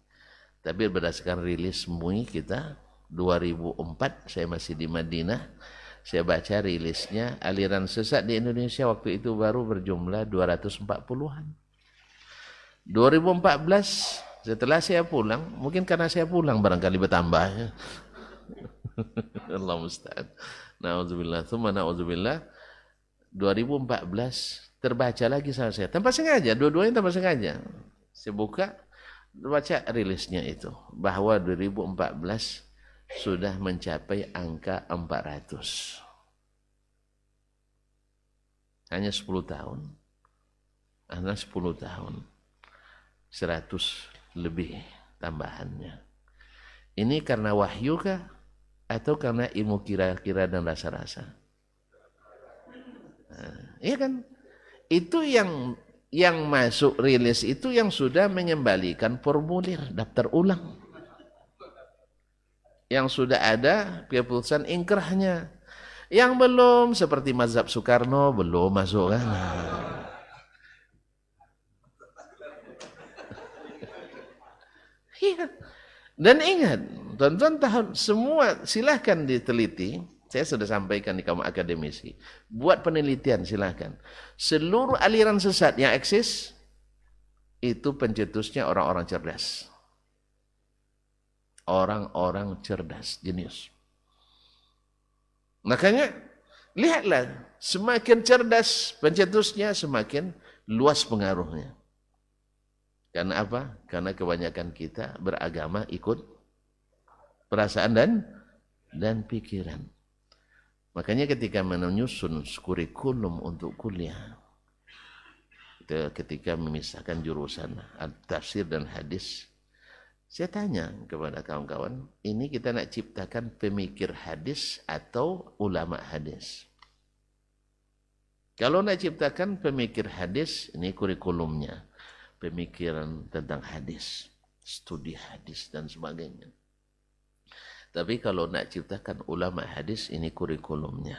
Tapi berdasarkan rilis MUI kita 2004, saya masih di Madinah, saya baca rilisnya, aliran sesat di Indonesia waktu itu baru berjumlah 240-an. 2014 setelah saya pulang, mungkin karena saya pulang barangkali bertambah. Allah musta'an. Na'udzubillah, tsumma na'udzubillah. 2014 terbaca lagi sama saya, tanpa sengaja, dua-duanya tanpa sengaja. Saya buka, baca rilisnya itu, bahwa 2014 sudah mencapai angka 400. Hanya 10 tahun. Hanya 10 tahun. 100 lebih tambahannya. Ini karena wahyu kah? Atau karena ilmu kira-kira dan rasa-rasa? Iya kan? Itu yang masuk rilis itu yang sudah mengembalikan formulir daftar ulang. Yang sudah ada keputusan ingkrahnya. Yang belum seperti mazhab Soekarno belum masuk kan. Iya. Dan ingat, tonton semua silahkan diteliti. Saya sudah sampaikan di kaum akademisi. Buat penelitian silahkan. Seluruh aliran sesat yang eksis itu pencetusnya orang-orang cerdas. Orang-orang cerdas, jenius. Makanya lihatlah, semakin cerdas pencetusnya semakin luas pengaruhnya. Karena apa? Karena kebanyakan kita beragama ikut perasaan dan pikiran. Makanya ketika menyusun kurikulum untuk kuliah, ketika memisahkan jurusan tafsir dan hadis. Saya tanya kepada kawan-kawan, ini kita nak ciptakan pemikir hadis atau ulama hadis? Kalau nak ciptakan pemikir hadis, ini kurikulumnya. Pemikiran tentang hadis, studi hadis dan sebagainya. Tapi kalau nak ciptakan ulama hadis, ini kurikulumnya.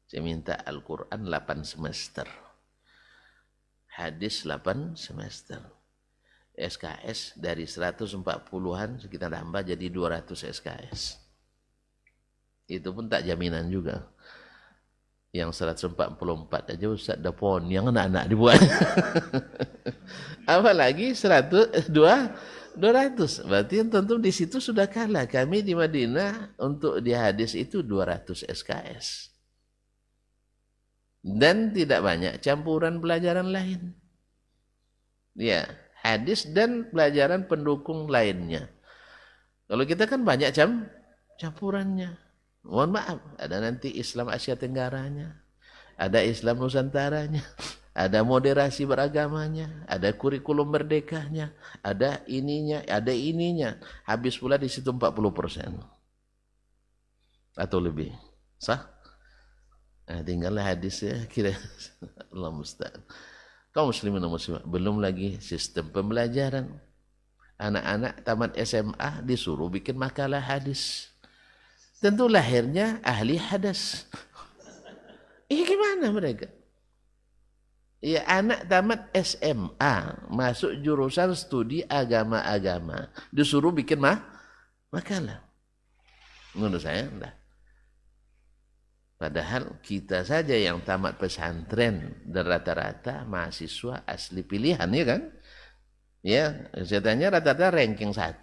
Saya minta Al-Quran 8 semester. Hadis 8 semester. SKS dari 140-an kita tambah jadi 200 SKS. Itu pun tak jaminan juga. Yang 144 aja Ustaz Dapon yang anak-anak dibuat. Apalagi 200. Berarti tentu di situ sudah kalah. Kami di Madinah untuk di hadis itu 200 SKS. Dan tidak banyak campuran pelajaran lain. Ya, hadis dan pelajaran pendukung lainnya. Kalau kita kan banyak campurannya. Mohon maaf, ada nanti Islam Asia Tenggaranya, ada Islam Nusantaranya, ada moderasi beragamanya, ada kurikulum merdekanya, ada ininya, ada ininya. Habis pula di situ 40% atau lebih. Sah? Nah, tinggallah hadis ya, kira Allah musta'an. Kaum muslimin dan muslimat, belum lagi sistem pembelajaran. Anak-anak tamat SMA disuruh bikin makalah hadis. Tentu lahirnya ahli hadis. Gimana mereka? Ya, anak tamat SMA masuk jurusan studi agama-agama disuruh bikin makalah. Menurut saya enggak. Padahal kita saja yang tamat pesantren dan rata-rata mahasiswa asli pilihan, ya kan? Ya, saya tanya rata-rata ranking 1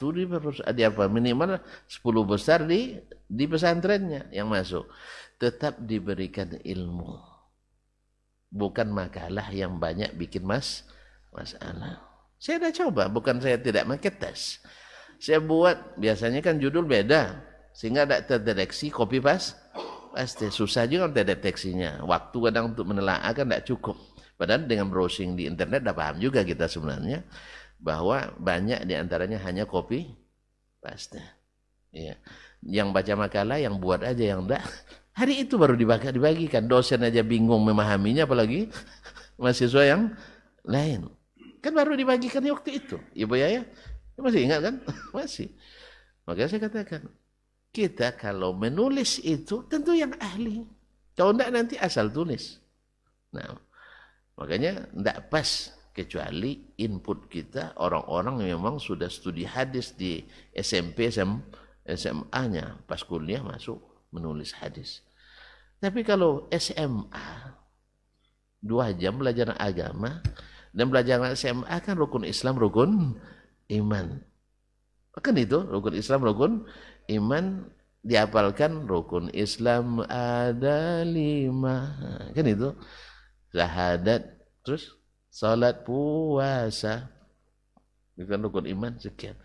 di apa minimal 10 besar di pesantrennya yang masuk. Tetap diberikan ilmu. Bukan makalah yang banyak bikin masalah. Saya dah coba, bukan saya tidak pakai tes. Saya buat, biasanya kan judul beda. Sehingga tidak terdeteksi copy paste. Pasti susah juga terdeteksinya. Waktu kadang untuk menelaah kan tidak cukup. Padahal dengan browsing di internet dah paham juga kita sebenarnya. Bahwa banyak diantaranya hanya copy paste. Ya. Yang baca makalah, yang buat aja, yang enggak. Hari itu baru dibagikan. Dosen aja bingung memahaminya, apalagi mahasiswa yang lain. Kan baru dibagikan waktu itu. Ibu ya? Masih ingat kan? Masih. Makanya saya katakan, kita kalau menulis itu tentu yang ahli. Kalau enggak nanti asal tulis. Nah, makanya enggak pas. Kecuali input kita orang-orang yang memang sudah studi hadis di SMP, SMA-nya. Pas kuliah masuk menulis hadis. Tapi kalau SMA, 2 jam belajar agama, dan belajar SMA kan rukun Islam, rukun iman. Kan itu, rukun Islam, rukun iman, dihafalkan rukun Islam ada 5. Kan itu, syahadat, terus salat, puasa, bukan rukun iman, sekian.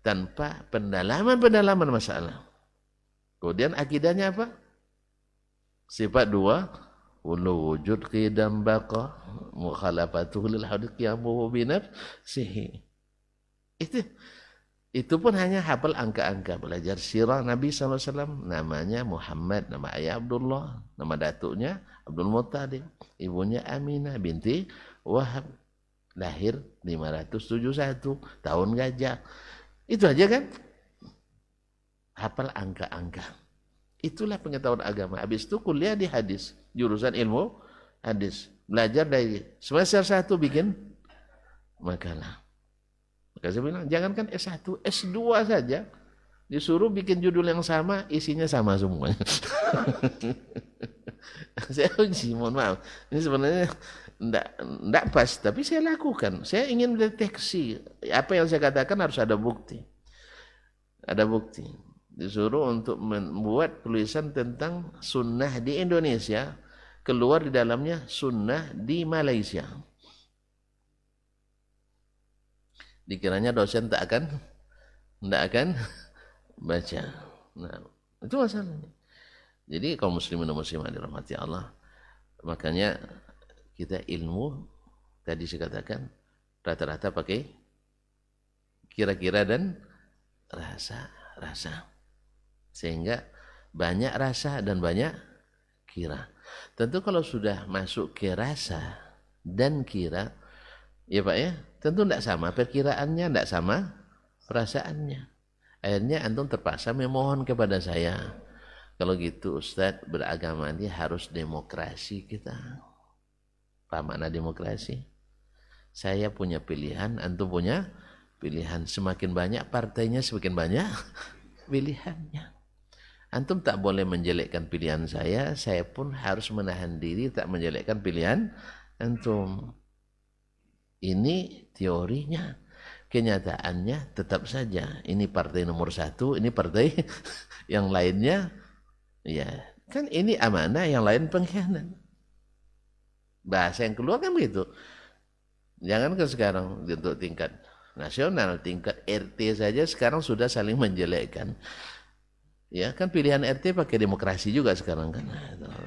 Tanpa pendalaman masalah. Kemudian akidahnya apa? Sifat 2, wujud qidam baqa, mukhalafatuhu lil hadith qiyamuhu binafsihi. Itu pun hanya hafal angka-angka, belajar sirah Nabi SAW, namanya Muhammad, nama ayah Abdullah, nama datuknya Abdul Muttalib, ibunya Aminah binti Wahab, lahir 571, tahun gajah. Itu aja kan? Hafal angka-angka. Itulah pengetahuan agama. Habis itu kuliah di hadis, jurusan ilmu hadis. Belajar dari semester 1 bikin makalah. Maka saya bilang, jangankan S1, S2 saja. Disuruh bikin judul yang sama, isinya sama semuanya. Saya uji, mohon maaf. Ini sebenarnya enggak pas, tapi saya lakukan. Saya ingin mendeteksi. Apa yang saya katakan harus ada bukti. Ada bukti. Disuruh untuk membuat tulisan tentang sunnah di Indonesia, keluar di dalamnya sunnah di Malaysia. Dikiranya dosen tidak akan baca. Nah, itu masalahnya. Jadi kaum muslimin dan muslimat dirahmati Allah, makanya kita ilmu Tadi saya katakan rata-rata pakai kira-kira dan rasa. Sehingga banyak rasa dan banyak kira. Tentu kalau sudah masuk ke rasa dan kira, ya Pak ya, tentu tidak sama perkiraannya, tidak sama perasaannya. Akhirnya antum terpaksa memohon kepada saya. Kalau gitu Ustadz, beragama ini harus demokrasi kita. Apa makna demokrasi? Saya punya pilihan, antum punya pilihan. Semakin banyak partainya, semakin banyak pilihannya. Antum tak boleh menjelekkan pilihan saya pun harus menahan diri tak menjelekkan pilihan antum. Ini teorinya. Kenyataannya tetap saja. Ini partai nomor 1, ini partai yang lainnya. Ya, kan ini amanah, yang lain pengkhianat. Bahasa yang keluar kan begitu. Jangan ke sekarang untuk tingkat nasional, tingkat RT saja sekarang sudah saling menjelekkan. Ya kan pilihan RT pakai demokrasi juga sekarang kan.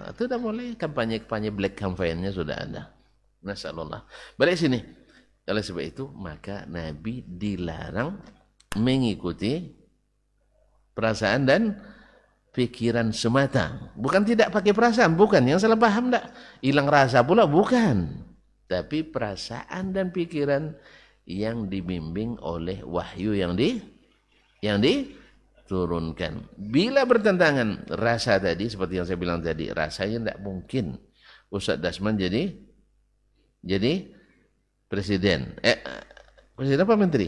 Itu sudah mulai kampanye black campaign-nya sudah ada. Nasallallahu. Balik sini. Oleh sebab itu maka Nabi dilarang mengikuti perasaan dan pikiran semata. Bukan tidak pakai perasaan, bukan. Yang salah paham enggak? Hilang rasa pula, bukan. Tapi perasaan dan pikiran yang dibimbing oleh wahyu yang diturunkan. Bila bertentangan rasa tadi, seperti yang saya bilang tadi, rasanya tidak mungkin Ustadz Dasman jadi presiden. Presiden apa menteri?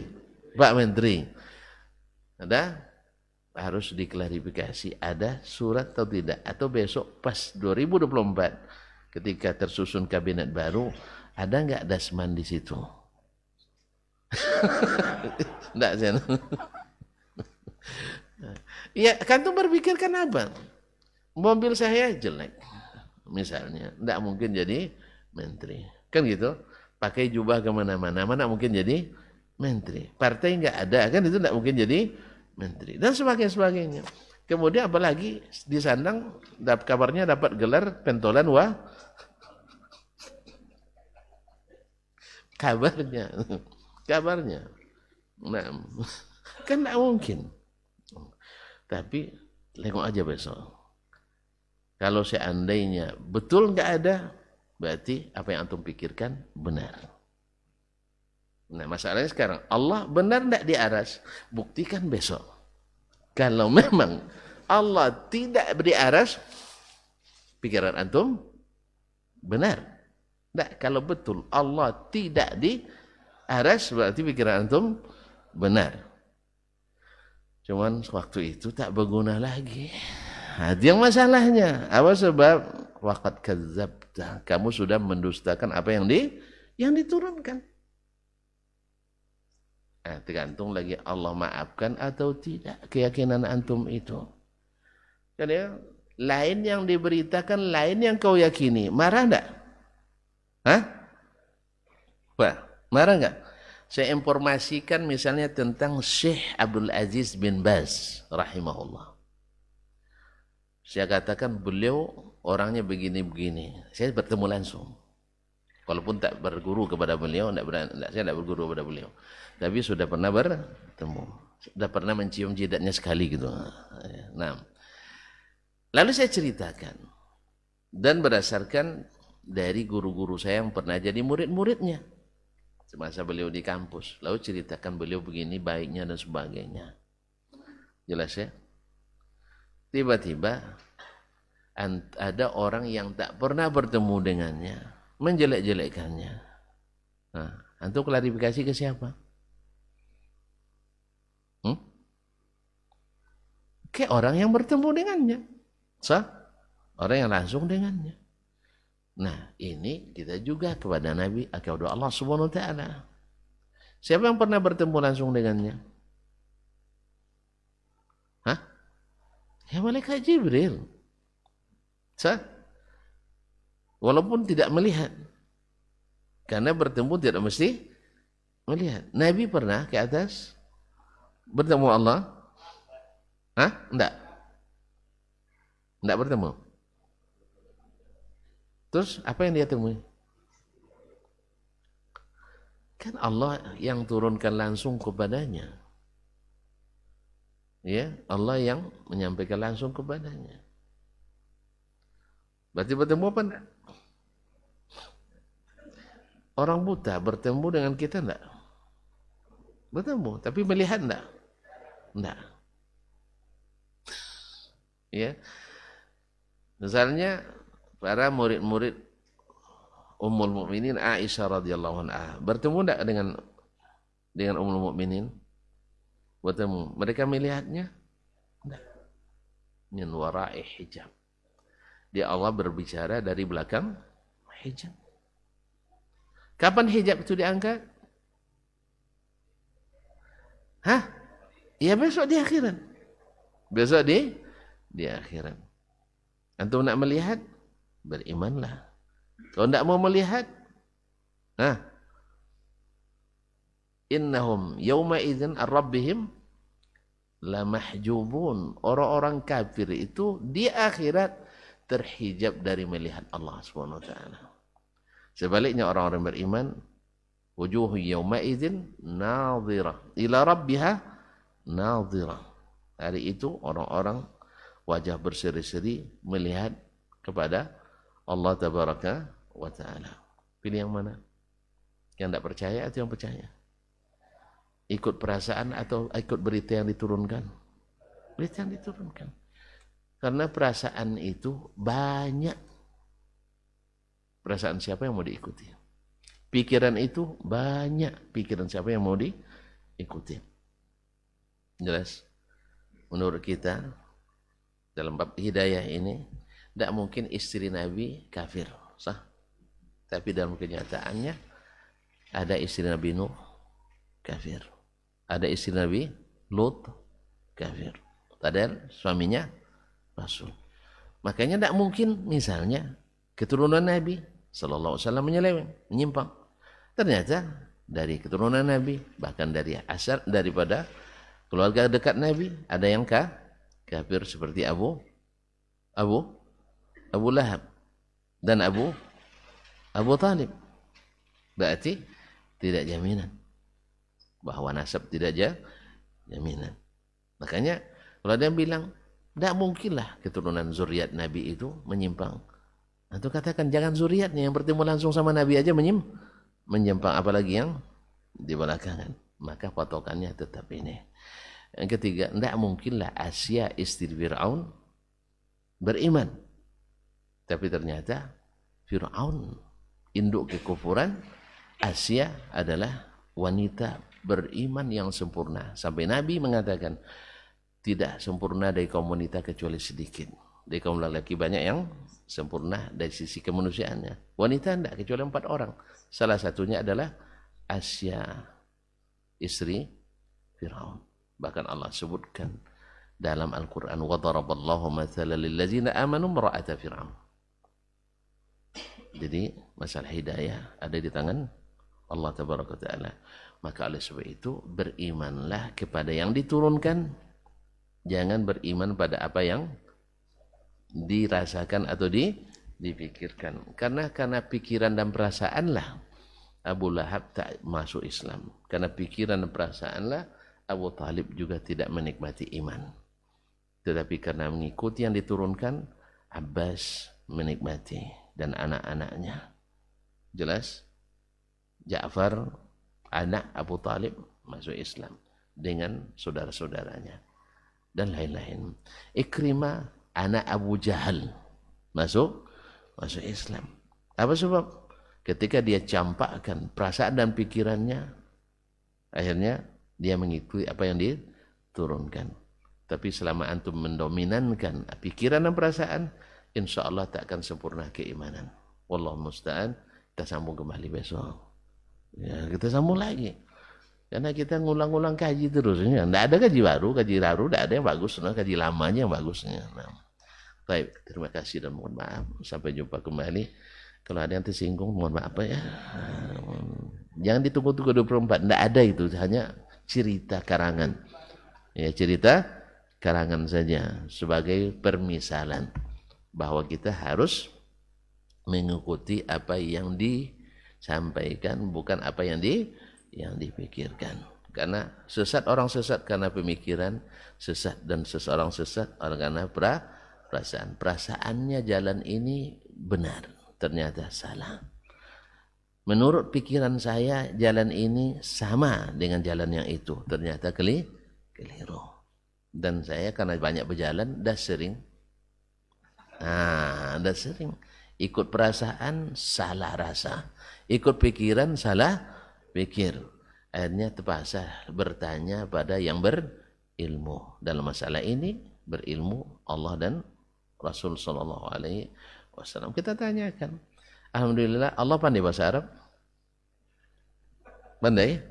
Pak Menteri. Ada harus diklarifikasi, ada surat atau tidak, atau besok pas 2024 ketika tersusun kabinet baru, ada enggak Dasman di situ? Enggak sih. Ya, kan tuh berpikirkan apa? Mobil saya jelek, misalnya, enggak mungkin jadi menteri. Kan gitu? Pakai jubah kemana-mana, mana mungkin jadi menteri. Partai enggak ada, kan itu enggak mungkin jadi menteri. Dan sebagainya. Kemudian apalagi disandang, kabarnya dapat gelar pentolan kabarnya. Nah, kan enggak mungkin. Tapi tengok aja besok. Kalau seandainya betul enggak ada, berarti apa yang antum pikirkan benar. Nah, masalahnya sekarang, Allah benar enggak di aras? Buktikan besok. Kalau memang Allah tidak di aras, pikiran antum benar. Enggak, kalau betul Allah tidak di aras, berarti pikiran antum benar. Cuman waktu itu tak berguna lagi. Nah, itu yang masalahnya. Apa sebab? Waqad kadzabta. Kamu sudah mendustakan apa yang diturunkan. Nah, tergantung lagi Allah maafkan atau tidak keyakinan antum itu. Jadi lain yang diberitakan, lain yang kau yakini. Marah enggak? Hah? Wah, marah enggak? Saya informasikan misalnya tentang Syekh Abdul Aziz bin Baz rahimahullah. Saya katakan beliau orangnya begini-begini. Saya bertemu langsung. Walaupun tak berguru kepada beliau, saya tidak berguru kepada beliau. Tapi sudah pernah bertemu. Sudah pernah mencium jidatnya sekali gitu. Nah, lalu saya ceritakan. Dan berdasarkan dari guru-guru saya yang pernah jadi murid-muridnya. Semasa beliau di kampus. Lalu ceritakan beliau begini baiknya dan sebagainya. Jelas ya? Tiba-tiba ada orang yang tak pernah bertemu dengannya menjelek-jelekkannya. Nah, antum klarifikasi ke siapa? Ke orang yang bertemu dengannya. Orang yang langsung dengannya. Nah, ini kita juga kepada Nabi, kepada Allah Subhanahu wa taala. Siapa yang pernah bertemu langsung dengannya? Hah? Ya malaikat Jibril. Walaupun tidak melihat. Karena bertemu tidak mesti melihat. Nabi pernah ke atas bertemu Allah? Hah? Enggak. Enggak bertemu. Terus apa yang dia temui? Kan Allah yang turunkan langsung kepadanya. Ya, Allah yang menyampaikan langsung kepadanya. Berarti bertemu apa enggak? Orang buta bertemu dengan kita enggak? Bertemu, tapi melihat enggak? Enggak. Ya. Misalnya para murid-murid Ummul Mukminin Aisyah radhiyallahu anha bertemu enggak dengan Ummul Mukminin? Bertemu. Mereka melihatnya? Enggak. Min wara'i hijab. Dia Allah berbicara dari belakang hijab. Kapan hijab itu diangkat? Hah? Ya besok di akhirat. Besok di akhirat. Antum nak melihat? Berimanlah. Kalau tidak mau melihat, innahum yawma idzin ar-rabbihim lamahjubun. Orang-orang kafir itu di akhirat terhijab dari melihat Allah Subhanahu wa taala. Sebaliknya orang-orang beriman, wujuhu yawma idzin nadhirah ila rabbiha nadhirah. Hari itu orang-orang wajah berseri-seri melihat kepada Allah tabaraka wa taala. Pilih yang mana? Yang tidak percaya atau yang percaya? Ikut perasaan atau ikut berita yang diturunkan? Berita yang diturunkan. Karena perasaan itu banyak. Perasaan siapa yang mau diikuti? Pikiran itu banyak. Pikiran siapa yang mau diikuti? Jelas? Menurut kita, dalam bab hidayah ini, tidak mungkin istri Nabi kafir. Sah? Tapi dalam kenyataannya, ada istri Nabi Nuh kafir. Ada istri Nabi Lut kafir. Padahal suaminya Rasul. Makanya tidak mungkin misalnya keturunan Nabi Sallallahu Alaihi Wasallam menyeleweng, menyimpang. Ternyata dari keturunan Nabi, bahkan dari asal daripada keluarga dekat Nabi, ada yang kafir seperti Abu Lahab dan Abu Talib. Berarti tidak jaminan bahwa nasab tidak jaminan. Makanya kalau ada yang bilang tidak mungkinlah keturunan zuriat Nabi itu menyimpang. Atau katakan jangan zuriatnya yang bertemu langsung sama Nabi aja menyimpang, apalagi yang di belakangan. Maka patokannya tetap ini. Yang ketiga, tidak mungkinlah Asia istri Fir'aun beriman. Tapi ternyata Fir'aun induk kekufuran, Asia adalah wanita beriman yang sempurna. Sampai Nabi mengatakan, tidak sempurna dari kaum wanita kecuali sedikit. Dari kaum lelaki banyak yang sempurna dari sisi kemanusiaannya. Wanita tidak, kecuali 4 orang. Salah satunya adalah Asia, istri Fir'aun. Bahkan Allah sebutkan dalam Al-Quran, وَضَرَبَ اللَّهُ مَثَلًا لِلَّذِينَ آمَنُوا امْرَأَتَ فِرْعَوْنَ. Jadi masalah hidayah ada di tangan Allah Tabaraka Ta'ala. Maka oleh sebab itu berimanlah kepada yang diturunkan. Jangan beriman pada apa yang dirasakan atau dipikirkan. Karena pikiran dan perasaanlah Abu Lahab tak masuk Islam. Karena pikiran dan perasaanlah Abu Talib juga tidak menikmati iman. Tetapi karena mengikuti yang diturunkan, Abbas menikmati dan anak-anaknya. Jelas? Ja'far, anak Abu Talib, masuk Islam dengan saudara-saudaranya dan lain-lain. Ikrimah, anak Abu Jahal, masuk Islam. Apa sebab? Ketika dia campakkan perasaan dan pikirannya, akhirnya dia mengikuti apa yang diturunkan. Tapi selama antum mendominankan pikiran dan perasaan, insya Allah tak akan sempurna keimanan. Wallahu musta'an. Kita sambung kembali besok. Ya, kita sambung lagi. Karena kita ngulang-ngulang kaji terus. Tidak ada kaji baru tidak ada yang bagus. Kaji lamanya yang bagusnya. Baik, terima kasih dan mohon maaf. Sampai jumpa kembali. Kalau ada yang tersinggung, mohon maaf ya. Jangan ditunggu-tunggu 24. Tidak ada itu. Hanya cerita karangan. Ya, cerita karangan saja. Sebagai permisalan. Bahwa kita harus mengikuti apa yang disampaikan, bukan apa yang yang dipikirkan. Karena sesat orang sesat karena pemikiran, sesat dan seseorang sesat karena perasaan. Perasaannya jalan ini benar, ternyata salah. Menurut pikiran saya jalan ini sama dengan jalan yang itu, ternyata keliru. Dan saya karena banyak berjalan, dah sering ikut perasaan salah rasa, ikut pikiran salah pikir. Akhirnya terpaksa bertanya pada yang berilmu dalam masalah ini, berilmu Allah dan Rasul sallallahu alaihi wasallam. Kita tanyakan. Alhamdulillah, Allah pandai bahasa Arab? Pandai?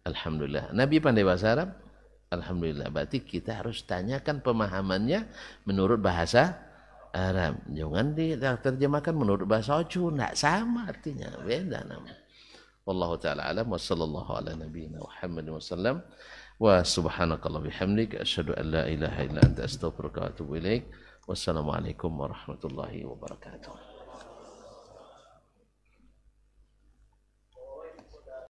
Alhamdulillah. Nabi pandai bahasa Arab? Alhamdulillah. Berarti kita harus tanyakan pemahamannya menurut bahasa Arab. Jangan diterjemahkan menurut bahasa Ocu, enggak sama artinya, beda namanya. Wallahu ta'ala alam wa sallallahu ala nabiyyina Muhammad wa sallam wa subhanakallah bihamdik asyhadu an la ilaha illa anta astaghfiruka wa atubu ilaik. Wassalamualaikum warahmatullahi wabarakatuh.